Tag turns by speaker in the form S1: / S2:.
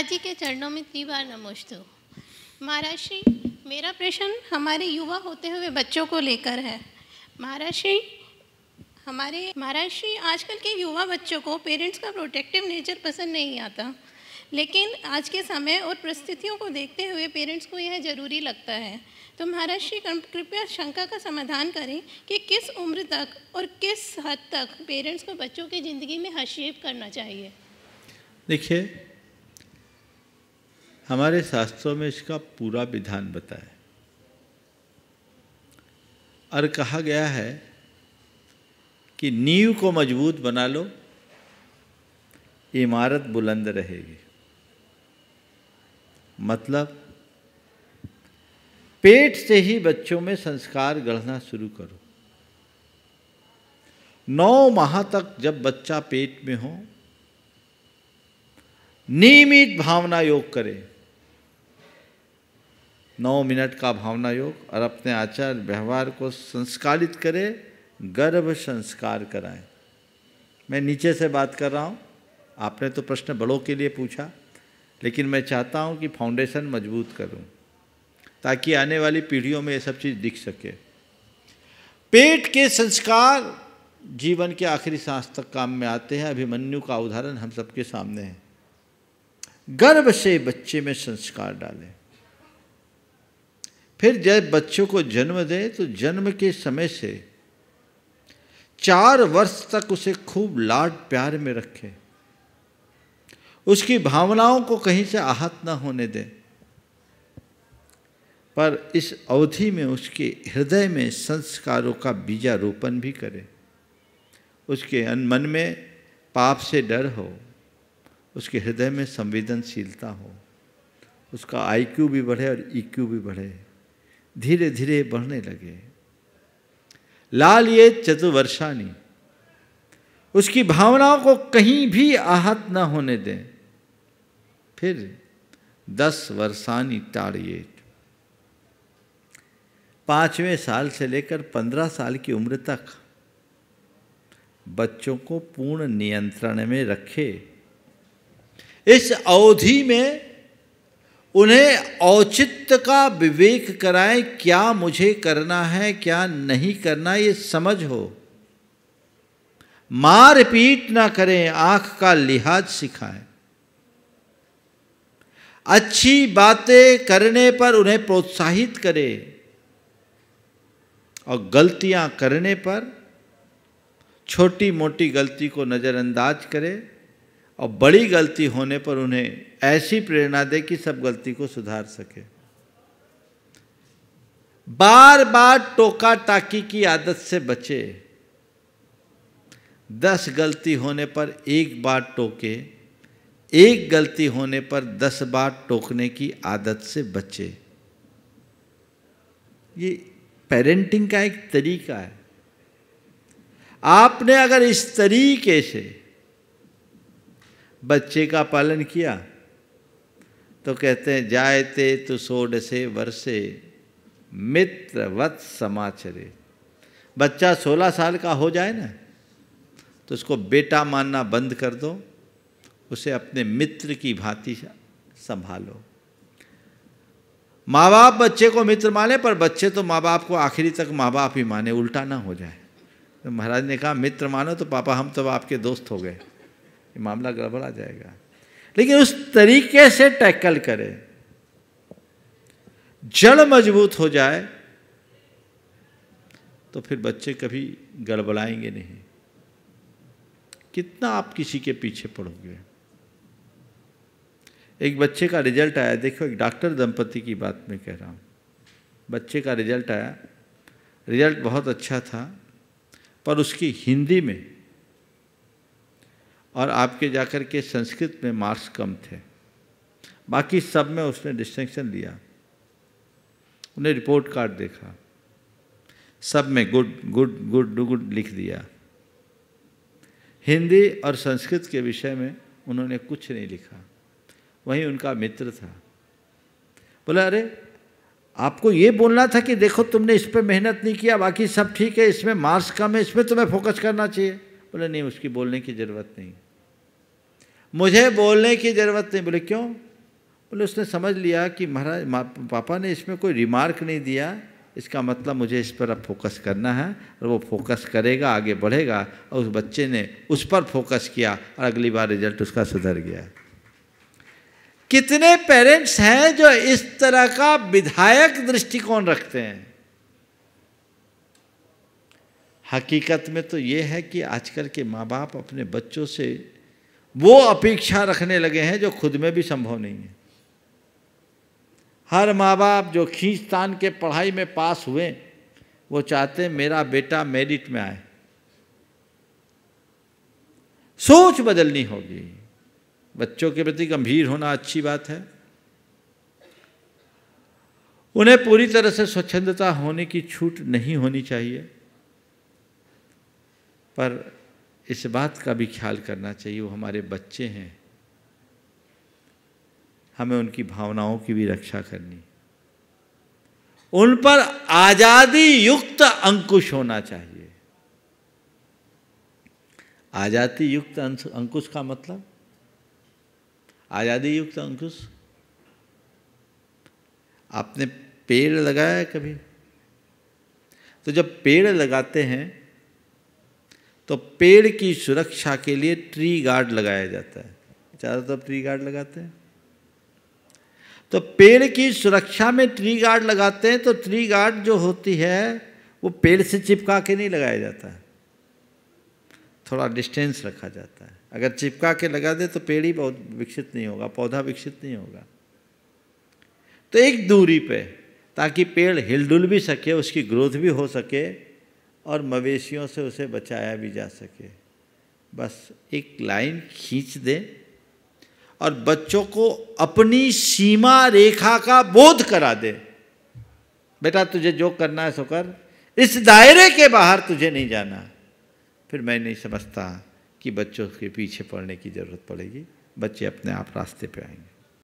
S1: महाराज जी के चरणों में 3 बार नमोस्तु। महाराज श्री, मेरा प्रश्न हमारे युवा होते हुए बच्चों को लेकर है। महाराज श्री आजकल के युवा बच्चों को पेरेंट्स का प्रोटेक्टिव नेचर पसंद नहीं आता, लेकिन आज के समय और परिस्थितियों को देखते हुए पेरेंट्स को यह ज़रूरी लगता है। तो महाराज श्री कृपया शंका का समाधान करें कि किस उम्र तक और किस हद तक पेरेंट्स को बच्चों की ज़िंदगी में हस्तक्षेप करना चाहिए।
S2: देखिए, हमारे शास्त्रों में इसका पूरा विधान बताया और कहा गया है कि नींव को मजबूत बना लो, इमारत बुलंद रहेगी। मतलब पेट से ही बच्चों में संस्कार गढ़ना शुरू करो। 9 माह तक जब बच्चा पेट में हो, नियमित भावना योग करे। 9 मिनट का भावना योग और अपने आचार व्यवहार को संस्कारित करे, गर्भ संस्कार कराएं। मैं नीचे से बात कर रहा हूँ, आपने तो प्रश्न बड़ों के लिए पूछा, लेकिन मैं चाहता हूँ कि फाउंडेशन मजबूत करूँ ताकि आने वाली पीढ़ियों में ये सब चीज़ दिख सके। पेट के संस्कार जीवन के आखिरी सांस तक काम में आते हैं। अभिमन्यु का उदाहरण हम सबके सामने है। गर्भ से बच्चे में संस्कार डालें, फिर जब बच्चों को जन्म दें तो जन्म के समय से 4 वर्ष तक उसे खूब लाड प्यार में रखें, उसकी भावनाओं को कहीं से आहत न होने दें, पर इस अवधि में उसके हृदय में संस्कारों का बीजारोपण भी करें। उसके मन में पाप से डर हो, उसके हृदय में संवेदनशीलता हो, उसका IQ भी बढ़े और EQ भी बढ़े, धीरे धीरे बढ़ने लगे। लाल ये चतुर्वर्षानी, उसकी भावनाओं को कहीं भी आहत न होने दें। फिर 10 वर्षानी टाड़िए, 5वें साल से लेकर 15 साल की उम्र तक बच्चों को पूर्ण नियंत्रण में रखे। इस अवधि में उन्हें औचित्य का विवेक कराएं, क्या मुझे करना है क्या नहीं करना ये समझ हो। मार पीट ना करें, आंख का लिहाज सिखाएं। अच्छी बातें करने पर उन्हें प्रोत्साहित करें और गलतियां करने पर छोटी मोटी गलती को नज़रअंदाज करें और बड़ी गलती होने पर उन्हें ऐसी प्रेरणा दे कि सब गलती को सुधार सके। बार बार टोका टाकी की आदत से बचे। 10 गलती होने पर 1 बार टोके, 1 गलती होने पर 10 बार टोकने की आदत से बचे। ये पेरेंटिंग का एक तरीका है। आपने अगर इस तरीके से बच्चे का पालन किया तो कहते हैं जायते तो 16 वर्षे मित्रवत समाचरे। बच्चा 16 साल का हो जाए ना तो उसको बेटा मानना बंद कर दो, उसे अपने मित्र की भांति संभालो। माँ बाप बच्चे को मित्र माने, पर बच्चे तो माँ बाप को आखिरी तक माँ बाप ही माने, उल्टा ना हो जाए। तो महाराज ने कहा मित्र मानो तो पापा हम तो आपके दोस्त हो गए, ये मामला गड़बड़ा जाएगा। लेकिन उस तरीके से टैकल करें, जड़ मजबूत हो जाए तो फिर बच्चे कभी गड़बड़ाएंगे नहीं। कितना आप किसी के पीछे पड़ोगे। एक बच्चे का रिजल्ट आया, देखो एक डॉक्टर दंपति की बात मैं कह रहा हूँ। बच्चे का रिजल्ट आया, रिजल्ट बहुत अच्छा था, पर उसकी हिंदी में और आपके जाकर के संस्कृत में मार्क्स कम थे, बाकी सब में उसने डिस्टिंक्शन लिया। उन्हें रिपोर्ट कार्ड देखा, सब में गुड गुड गुड गुड लिख दिया। हिंदी और संस्कृत के विषय में उन्होंने कुछ नहीं लिखा। वहीं उनका मित्र था, बोला अरे आपको ये बोलना था कि देखो तुमने इस पर मेहनत नहीं किया, बाकी सब ठीक है, इसमें मार्क्स कम है, इसमें तुम्हें फोकस करना चाहिए। बोले नहीं, उसकी बोलने की ज़रूरत नहीं, मुझे बोलने की ज़रूरत नहीं। बोले क्यों? बोले उसने समझ लिया कि महाराज पापा ने इसमें कोई रिमार्क नहीं दिया, इसका मतलब मुझे इस पर अब फोकस करना है, और वो फोकस करेगा, आगे बढ़ेगा। और उस बच्चे ने उस पर फोकस किया और अगली बार रिजल्ट उसका सुधर गया। कितने पेरेंट्स हैं जो इस तरह का विधायक दृष्टिकोण रखते हैं? हकीकत में तो ये है कि आजकल के माँ बाप अपने बच्चों से वो अपेक्षा रखने लगे हैं जो खुद में भी संभव नहीं है। हर माँ बाप जो खींचतान के पढ़ाई में पास हुए, वो चाहते हैं मेरा बेटा मेरिट में आए। सोच बदलनी होगी। बच्चों के प्रति गंभीर होना अच्छी बात है, उन्हें पूरी तरह से स्वच्छंदता होने की छूट नहीं होनी चाहिए, पर इस बात का भी ख्याल करना चाहिए वो हमारे बच्चे हैं, हमें उनकी भावनाओं की भी रक्षा करनी, उन पर आजादी युक्त अंकुश होना चाहिए। आजादी युक्त अंकुश का मतलब, आजादी युक्त अंकुश, आपने पेड़ लगाया है कभी? तो जब पेड़ लगाते हैं तो पेड़ की सुरक्षा के लिए ट्री गार्ड लगाया जाता है। चारों तरफ ट्री गार्ड लगाते हैं। तो पेड़ की सुरक्षा में ट्री गार्ड लगाते हैं, तो ट्री गार्ड जो होती है वो पेड़ से चिपका के नहीं लगाया जाता है, थोड़ा डिस्टेंस रखा जाता है। अगर चिपका के लगा दे तो पेड़ ही बहुत विकसित नहीं होगा, पौधा विकसित नहीं होगा। तो एक दूरी पे, ताकि पेड़ हिलडुल भी सके, उसकी ग्रोथ भी हो सके और मवेशियों से उसे बचाया भी जा सके। बस एक लाइन खींच दें और बच्चों को अपनी सीमा रेखा का बोध करा दे। बेटा तुझे जो करना है सो कर, इस दायरे के बाहर तुझे नहीं जाना। फिर मैं नहीं समझता कि बच्चों के पीछे पड़ने की ज़रूरत पड़ेगी, बच्चे अपने आप रास्ते पे आएंगे।